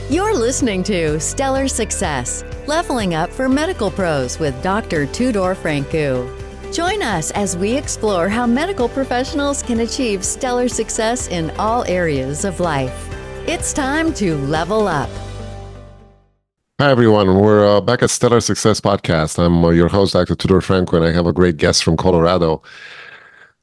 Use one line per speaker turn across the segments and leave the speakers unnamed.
You're listening to Stellar Success, Leveling Up for Medical Pros with Dr. Tudor Francu. Join us as we explore how medical professionals can achieve stellar success in all areas of life. It's time to level up.
Hi, everyone. We're back at Stellar Success Podcast. I'm your host, Dr. Tudor Francu, and I have a great guest from Colorado,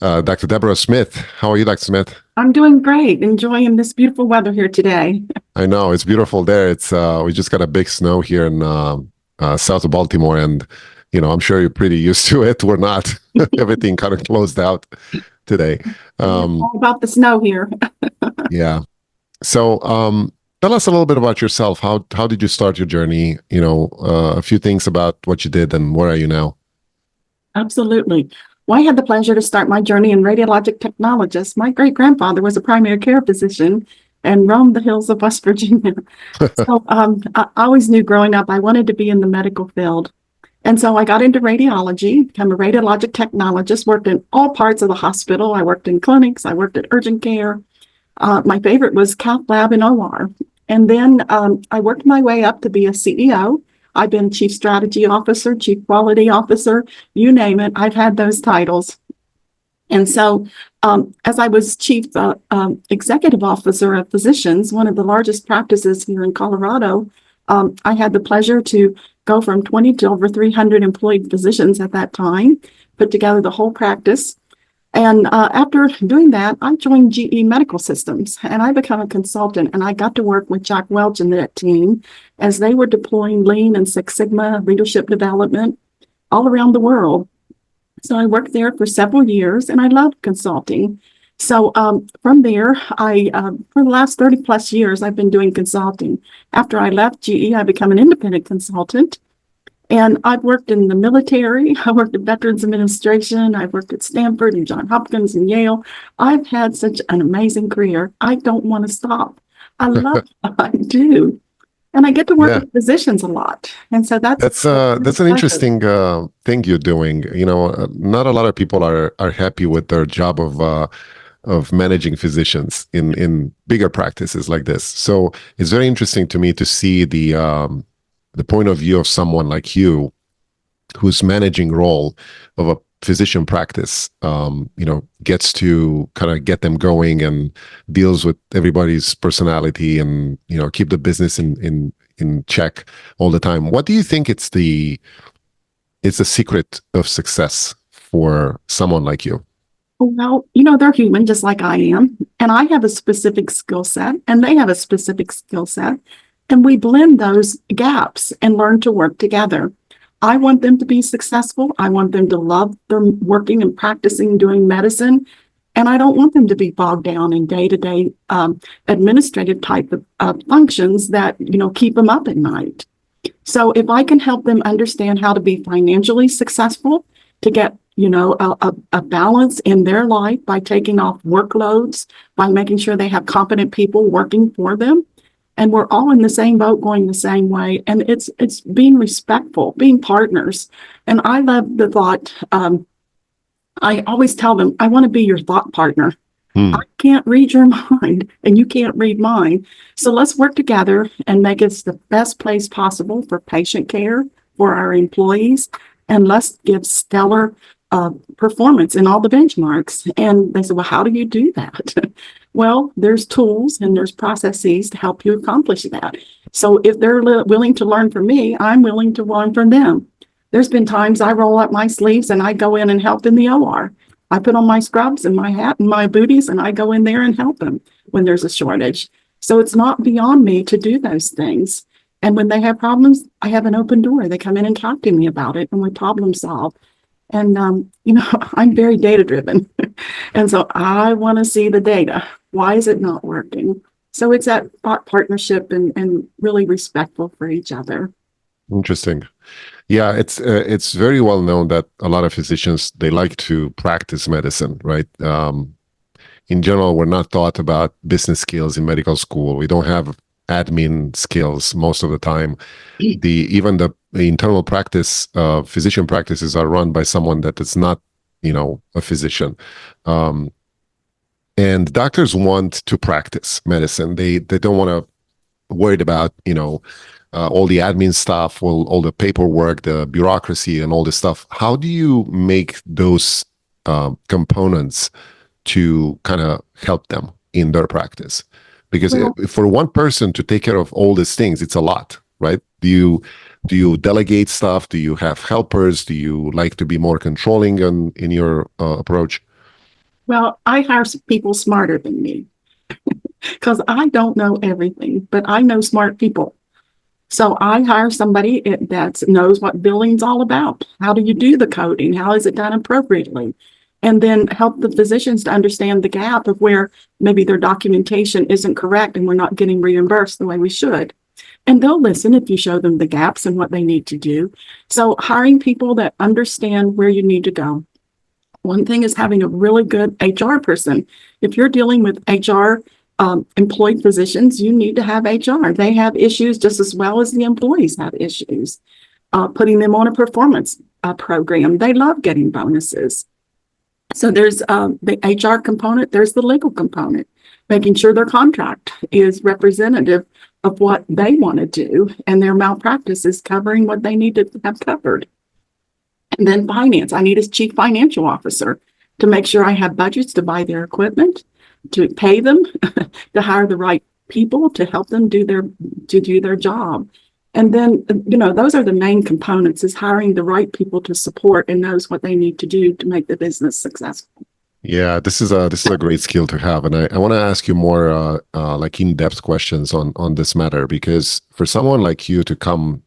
Dr. Deborah Smith. How are you, Dr. Smith?
I'm doing great, enjoying this beautiful weather here today.
I know, it's beautiful there. It's we just got a big snow here in south of Baltimore, and I'm sure you're pretty used to it. We're not. Everything kind of closed out today.
All about the snow here.
Yeah. So tell us a little bit about yourself. How did you start your journey? A few things about what you did and where are you now?
Absolutely. Well, I had the pleasure to start my journey in radiologic technologist. My great-grandfather was a primary care physician and roamed the hills of West Virginia. So I always knew growing up I wanted to be in the medical field. And so I got into radiology, became a radiologic technologist, worked in all parts of the hospital. I worked in clinics, I worked at urgent care. My favorite was cath lab and OR. And then I worked my way up to be a CEO. I've been chief strategy officer, chief quality officer, you name it. I've had those titles. And so as I was chief executive officer of physicians, one of the largest practices here in Colorado, I had the pleasure to go from 20 to over 300 employed physicians at that time, put together the whole practice. And after doing that, I joined GE Medical Systems, and I became a consultant, and I got to work with Jack Welch and that team as they were deploying Lean and Six Sigma leadership development all around the world. So I worked there for several years, and I loved consulting. So from there, for the last 30 plus years, I've been doing consulting. After I left GE, I became an independent consultant. And I've worked in the military, I worked at Veterans Administration, I've worked at Stanford and Johns Hopkins and Yale. I've had such an amazing career. I don't want to stop. I love what I do. And I get to work with physicians a lot. And so that's
an interesting thing you're doing. Not a lot of people are happy with their job of managing physicians in bigger practices like this. So it's very interesting to me to see the point of view of someone like you whose managing role of a physician practice gets to kind of get them going and deals with everybody's personality and keep the business in check all the time. What do you think it's the secret of success for someone like you?
Well, they're human just like I am, and I have a specific skill set and they have a specific skill set. And we blend those gaps and learn to work together. I want them to be successful. I want them to love their working and practicing, doing medicine. And I don't want them to be bogged down in day-to-day administrative type of functions that, keep them up at night. So if I can help them understand how to be financially successful, to get, a balance in their life by taking off workloads, by making sure they have competent people working for them, and we're all in the same boat going the same way. And it's being respectful, being partners. And I love the thought, I always tell them, I want to be your thought partner. I can't read your mind and you can't read mine. So let's work together and make it the best place possible for patient care, for our employees, and let's give stellar performance in all the benchmarks. And they said, well, how do you do that? Well, there's tools and there's processes to help you accomplish that. So if they're willing to learn from me, I'm willing to learn from them. There's been times I roll up my sleeves and I go in and help in the OR. I put on my scrubs and my hat and my booties and I go in there and help them when there's a shortage. So it's not beyond me to do those things. And when they have problems, I have an open door. They come in and talk to me about it and we problem solve. And, I'm very data driven. And so I want to see the data. Why is it not working? So it's that thought partnership and really respectful for each other.
Interesting. Yeah, it's very well known that a lot of physicians, they like to practice medicine, right? In general, we're not taught about business skills in medical school. We don't have admin skills most of the time. Even the internal practice, physician practices are run by someone that is not, a physician. And doctors want to practice medicine. They don't want to worried about, all the admin stuff, all the paperwork, the bureaucracy, and all this stuff. How do you make those components to kind of help them in their practice? Because
Well,
for one person to take care of all these things, it's a lot, right? Do you delegate stuff? Do you have helpers? Do you like to be more controlling in your approach?
well, I hire people smarter than me because I don't know everything, but I know smart people. So I hire somebody that knows what billing's all about. How do you do the coding? How is it done appropriately? And then help the physicians to understand the gap of where maybe their documentation isn't correct and we're not getting reimbursed the way we should. And they'll listen if you show them the gaps and what they need to do. So hiring people that understand where you need to go. One thing is having a really good HR person. If you're dealing with HR employed physicians, you need to have HR. They have issues just as well as the employees have issues. Putting them on a performance program. They love getting bonuses. So there's the HR component, there's the legal component, making sure their contract is representative of what they want to do and their malpractice is covering what they need to have covered. And then finance, I need a chief financial officer to make sure I have budgets to buy their equipment, to pay them, to hire the right people to help them do their job. And then, those are the main components, is hiring the right people to support and knows what they need to do to make the business successful.
Yeah, this is a great skill to have, and I want to ask you more like in-depth questions on this matter, because for someone like you to come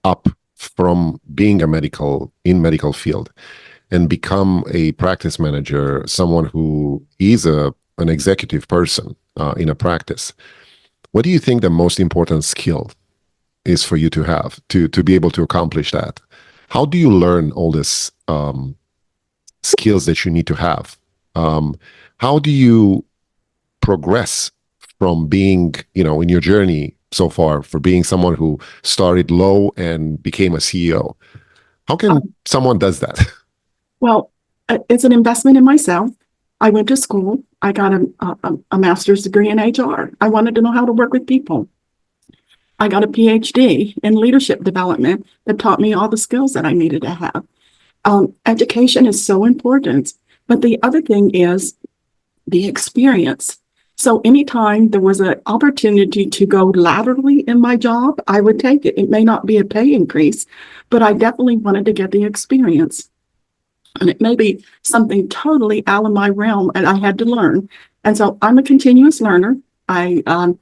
up from being medical field and become a practice manager, someone who is an executive person in a practice, what do you think the most important skill is for you to have to be able to accomplish that? How do you learn all this skills that you need to have? How do you progress from being, in your journey so far, for being someone who started low and became a CEO? How can someone does that?
Well, it's an investment in myself. I went to school. I got a master's degree in HR. I wanted to know how to work with people. I got a PhD in leadership development that taught me all the skills that I needed to have. Education is so important. But the other thing is the experience. So anytime there was an opportunity to go laterally in my job, I would take it. It may not be a pay increase, but I definitely wanted to get the experience. And it may be something totally out of my realm and I had to learn. And so I'm a continuous learner. And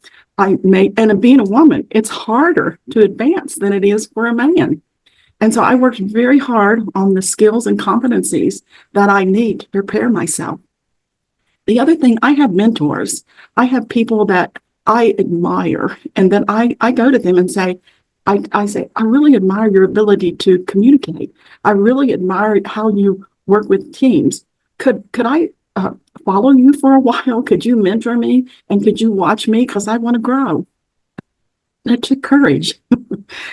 being a woman, it's harder to advance than it is for a man. And so I worked very hard on the skills and competencies that I need to prepare myself. The other thing, I have mentors. I have people that I admire, and then I go to them and say, I say, I really admire your ability to communicate. I really admire how you work with teams. Could I follow you for a while? Could you mentor me? And could you watch me? Because I want to grow. That took courage.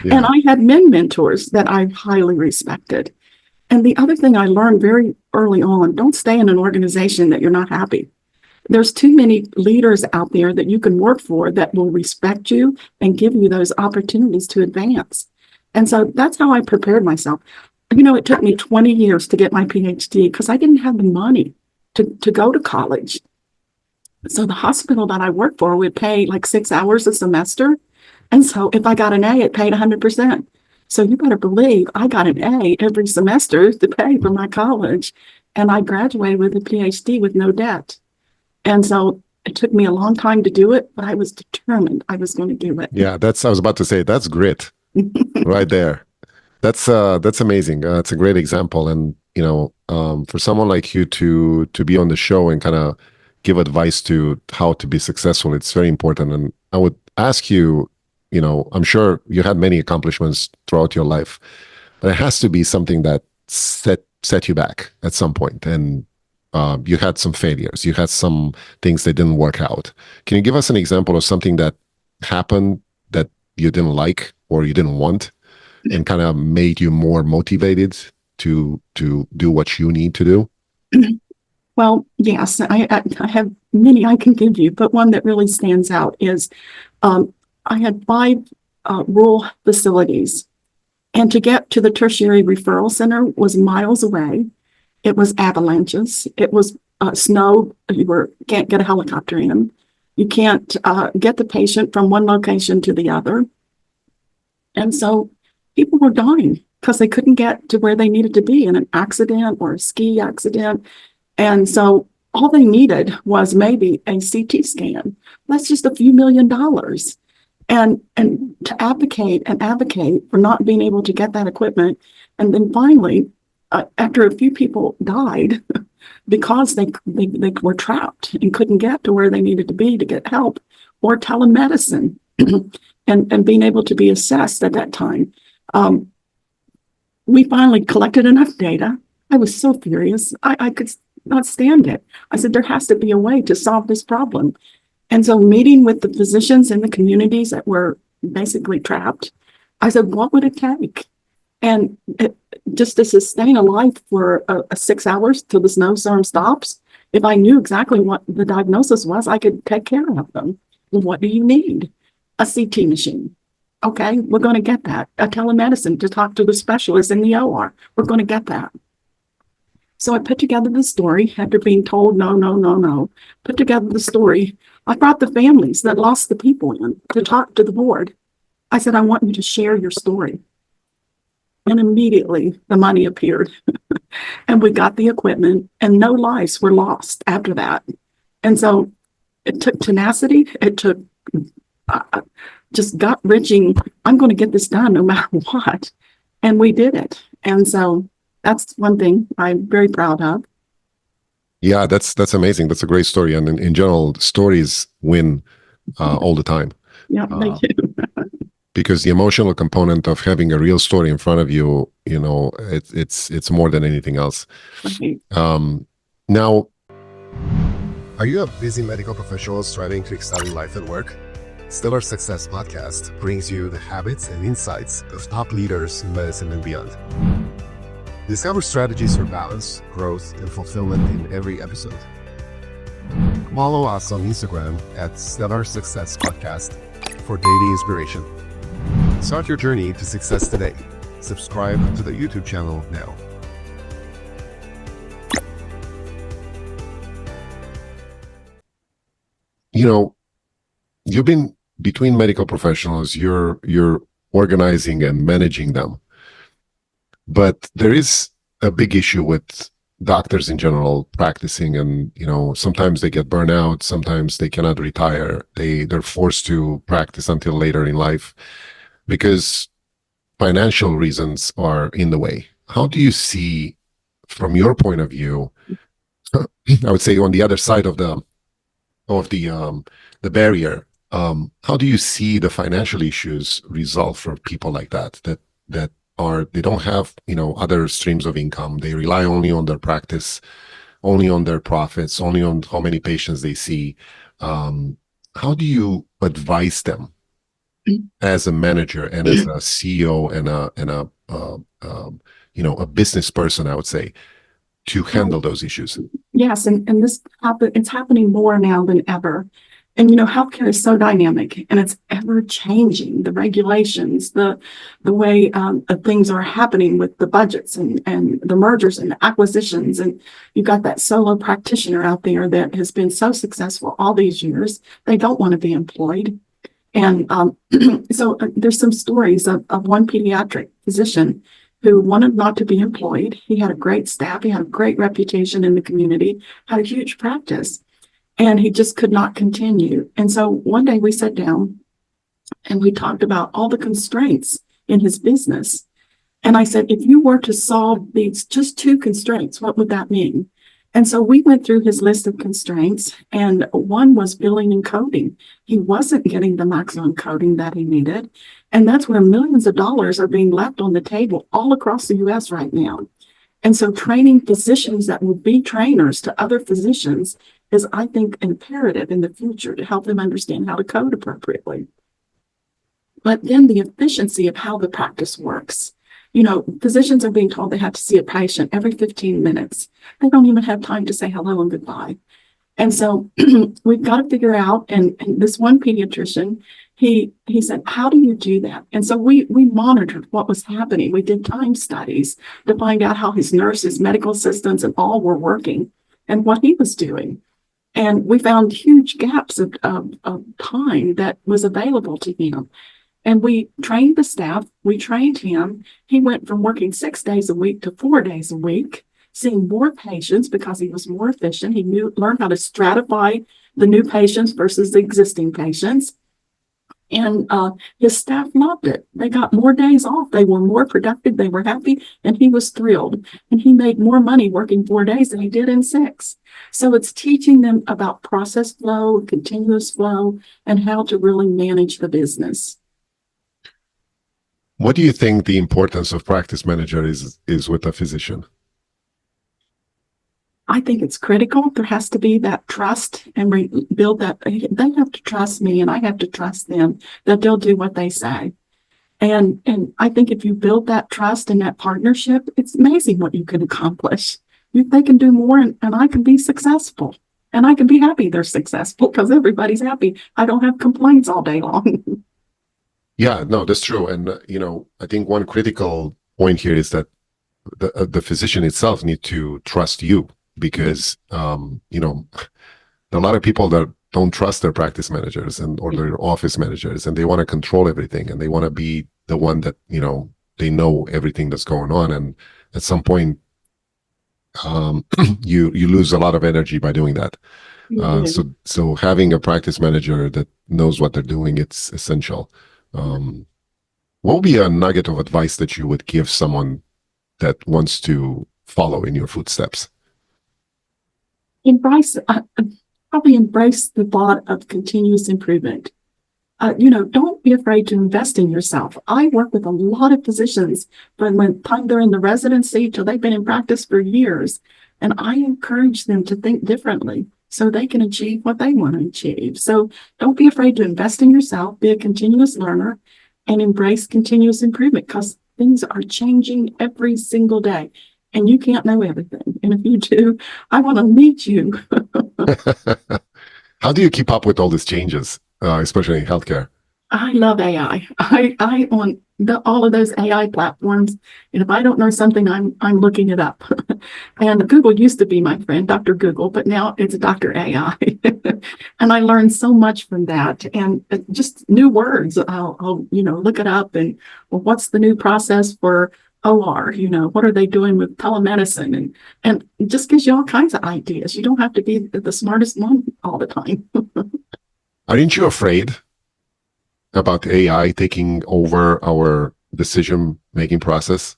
Yeah.
And I had men mentors that I highly respected. And the other thing I learned very early on, don't stay in an organization that you're not happy. There's too many leaders out there that you can work for that will respect you and give you those opportunities to advance. And so that's how I prepared myself. It took me 20 years to get my PhD because I didn't have the money to go to college. So the hospital that I worked for would pay like 6 hours a semester. And so if I got an A, it paid 100%. So you better believe I got an A every semester to pay for my college. And I graduated with a PhD with no debt. And so it took me a long time to do it, but I was determined I was going to do it.
Yeah, I was about to say, that's grit right there. That's amazing. It's a great example. And, for someone like you to be on the show and kind of give advice to how to be successful, it's very important. And I would ask you, I'm sure you had many accomplishments throughout your life, but it has to be something that set you back at some point. And you had some failures. You had some things that didn't work out. Can you give us an example of something that happened that you didn't like or you didn't want and kind of made you more motivated to do what you need to do?
Well, yes, I have many I can give you, but one that really stands out is I had five rural facilities, and to get to the tertiary referral center was miles away. It was avalanches. It was snow. Can't get a helicopter in. You can't get the patient from one location to the other. And so people were dying because they couldn't get to where they needed to be in an accident or a ski accident. And so all they needed was maybe a CT scan. That's just a few $1,000,000. And to advocate for not being able to get that equipment. And then finally, after a few people died because they were trapped and couldn't get to where they needed to be to get help, or telemedicine and being able to be assessed at that time. We finally collected enough data. I was so furious. I could not stand it. I said, there has to be a way to solve this problem. And so meeting with the physicians in the communities that were basically trapped, I said, what would it take? And just to sustain a life for 6 hours till the snowstorm stops, if I knew exactly what the diagnosis was, I could take care of them. What do you need? A CT machine. Okay, we're going to get that. A telemedicine to talk to the specialist in the OR. We're going to get that. So I put together the story after being told no. Put together the story. I brought the families that lost the people in to talk to the board. I said, I want you to share your story. And immediately the money appeared and we got the equipment, and no lives were lost after that. And so it took tenacity. It took just gut wrenching. I'm going to get this done no matter what. And we did it. And so that's one thing I'm very proud of.
Yeah, that's amazing. That's a great story. And in general, stories win all the time.
Yeah, they do.
Because the emotional component of having a real story in front of you, it's more than anything else.
Right.
Now,
are you a busy medical professional striving to excel in life and work? Stellar Success Podcast brings you the habits and insights of top leaders in medicine and beyond. Discover strategies for balance, growth, and fulfillment in every episode. Follow us on Instagram at Stellar Success Podcast for daily inspiration. Start your journey to success today. Subscribe to the YouTube channel now.
You've been between medical professionals, you're organizing and managing them. But there is a big issue with doctors in general practicing, and sometimes they get burned out, sometimes they cannot retire. They're forced to practice until later in life because financial reasons are in the way. How do you see, from your point of view, I would say on the other side of the barrier, how do you see the financial issues resolved for people like that they don't have other streams of income? They rely only on their practice, only on their profits, only on how many patients they see. How do you advise them as a manager and as a CEO and a business person, I would say, to handle those issues?
Yes, and it's happening more now than ever. And healthcare is so dynamic, and it's ever changing. The regulations, the way things are happening with the budgets and the mergers and the acquisitions, and you've got that solo practitioner out there that has been so successful all these years. They don't want to be employed, and so there's some stories of one pediatric physician who wanted not to be employed. He had a great staff. He had a great reputation in the community. Had a huge practice. And he just could not continue. And so one day we sat down and we talked about all the constraints in his business. And I said, if you were to solve these just 2 constraints, what would that mean? And so we went through his list of constraints, and one was billing and coding. He wasn't getting the maximum coding that he needed. And that's where millions of dollars are being left on the table all across the US right now. And so training physicians that will be trainers to other physicians is, I think, imperative in the future to help them understand how to code appropriately. But then the efficiency of how the practice works. Physicians are being told they have to see a patient every 15 minutes. They don't even have time to say hello and goodbye. And so we've got to figure out, and this one pediatrician, he said, how do you do that? And so we monitored what was happening. We did time studies to find out how his nurses, medical assistants, and all were working and what he was doing. And we found huge gaps of time that was available to him. And we trained the staff, we trained him. He went from working 6 days a week to 4 days a week, seeing more patients because he was more efficient. He learned how to stratify the new patients versus the existing patients. And his staff loved it. They got more days off. They were more productive. They were happy. And he was thrilled. And he made more money working 4 days than he did in 6. So it's teaching them about process flow, continuous flow, and how to really manage the business.
What do you think the importance of practice manager is with a physician?
I think it's critical. There has to be that trust and build that. They have to trust me and I have to trust them that they'll do what they say. And I think if you build that trust and that partnership, it's amazing what you can accomplish. They can do more and I can be successful. And I can be happy they're successful because everybody's happy. I don't have complaints all day long.
Yeah, no, that's true. And, I think one critical point here is that the physician itself need to trust you. Because there are a lot of people that don't trust their practice managers or their office managers, and they want to control everything, and they want to be the one that they know everything that's going on. And at some point, you lose a lot of energy by doing that. So having a practice manager that knows what they're doing, it's essential. What would be a nugget of advice that you would give someone that wants to follow in your footsteps?
Probably embrace the thought of continuous improvement. Don't be afraid to invest in yourself. I work with a lot of physicians from when time they're in the residency till they've been in practice for years. And I encourage them to think differently so they can achieve what they want to achieve. So don't be afraid to invest in yourself, be a continuous learner, and embrace continuous improvement because things are changing every single day. And you can't know everything. And if you do, I want to meet you.
How do you keep up with all these changes, especially in healthcare?
I love AI. I on all of those AI platforms. And if I don't know something, I'm looking it up. And Google used to be my friend, Dr. Google, but now it's Dr. AI. And I learned so much from that. And just new words. I'll look it up and what's the new process for OR, what are they doing with telemedicine? And it just gives you all kinds of ideas. You don't have to be the smartest one all the time.
Aren't you afraid about AI taking over our decision-making process?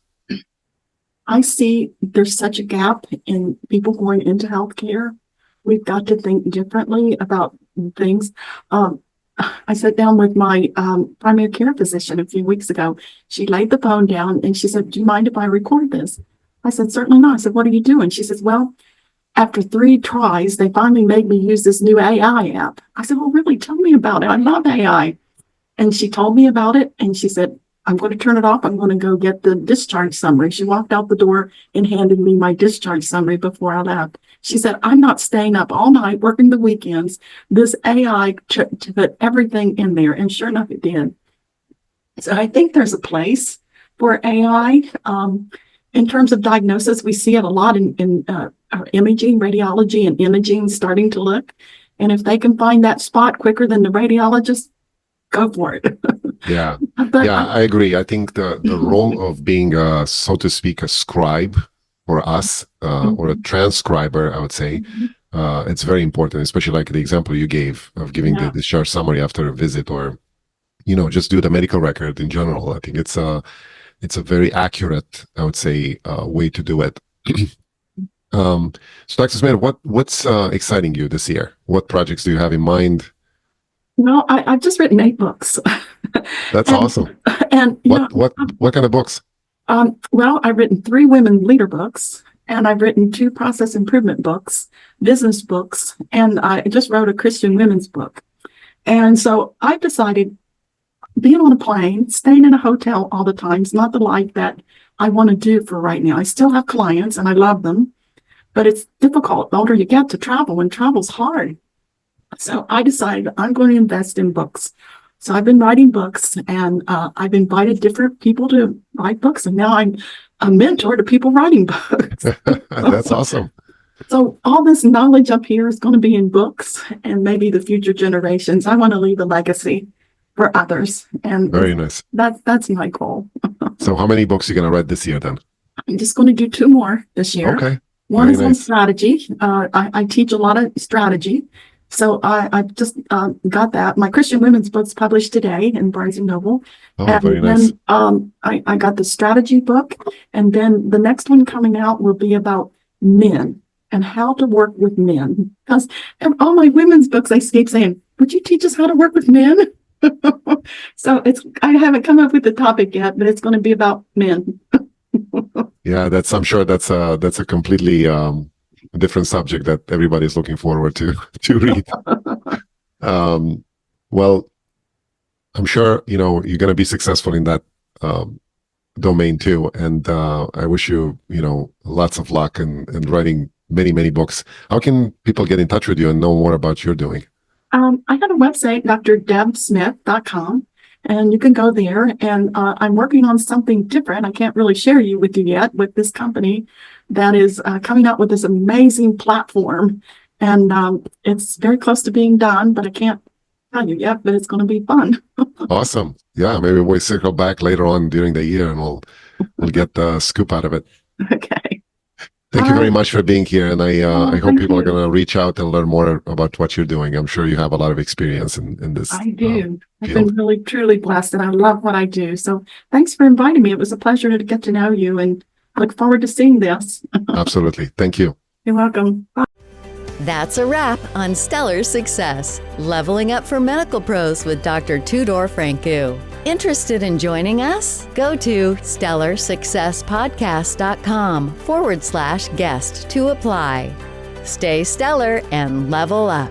I see there's such a gap in people going into healthcare. We've got to think differently about things. I sat down with my primary care physician a few weeks ago. She laid the phone down and she said, do you mind if I record this? I said, certainly not. I said, what are you doing? She says, well, after 3 tries, they finally made me use this new AI app. I said, well, really, tell me about it. I love AI. And she told me about it. And she said, I'm going to turn it off. I'm going to go get the discharge summary. She walked out the door and handed me my discharge summary before I left. She said, I'm not staying up all night working the weekends. This AI to put everything in there. And sure enough, it did. So I think there's a place for AI. In terms of diagnosis, we see it a lot in imaging, radiology and imaging starting to look. And if they can find that spot quicker than the radiologist, go for it.
Yeah.
But
I agree. I think the role of being, so to speak, a scribe for us, or a transcriber, I would say, it's very important, especially like the example you gave of giving the discharge summary after a visit, or, just do the medical record in general. I think it's a very accurate, I would say, way to do it. So Dr. Smith, what's exciting you this year? What projects do you have in mind?
Well, I've just written 8 books.
That's awesome.
And
what kind of books?
Well, I've written 3 women leader books, and I've written 2 process improvement books, business books, and I just wrote a Christian women's book. And so I've decided being on a plane, staying in a hotel all the time is not the life that I want to do for right now. I still have clients and I love them, but it's difficult the older you get to travel, and travel's hard. So I decided I'm going to invest in books. So I've been writing books, and I've invited different people to write books, and now I'm a mentor to people writing books.
That's awesome.
So all this knowledge up here is going to be in books, and maybe the future generations. I want to leave a legacy for others, and
Very nice.
that's my goal.
So how many books are you going to read this year then?
I'm just going to do 2 more this year.
Okay.
One
Very
is on
nice.
strategy. I teach a lot of strategy. So I just got that. My Christian women's book's published today in Barnes and Noble.
Oh,
And
very
then
nice.
I got the strategy book. And then the next one coming out will be about men and how to work with men. Because all my women's books, I keep saying, would you teach us how to work with men? So I haven't come up with the topic yet, but it's going to be about men.
Yeah, I'm sure that's a completely different subject that everybody's looking forward to read. Well, I'm sure you're going to be successful in that domain too, and I wish you lots of luck and writing many books. How can people get in touch with you and know more about your doing?
I have a website, drdebsmith.com, and you can go there. And I'm working on something different. I can't really share with you yet with this company that is coming out with this amazing platform. And it's very close to being done, but I can't tell you yet, but it's going to be fun.
Awesome. Yeah, maybe we'll circle back later on during the year and we'll get the scoop out of it.
Okay.
Thank you very much for being here, and I hope
thank
people are
you.
going to reach out and learn more about what you're doing. I'm sure you have a lot of experience in this.
I do. I've
field.
been really, truly blessed, and I love what I do. So thanks for inviting me. It was a pleasure to get to know you, and I look forward to seeing this.
Absolutely. Thank you.
You're welcome. Bye.
That's a wrap on Stellar Success, Leveling Up for Medical Pros with Dr. Tudor Francu. Interested in joining us? Go to stellarsuccesspodcast.com/guest to apply. Stay stellar and level up.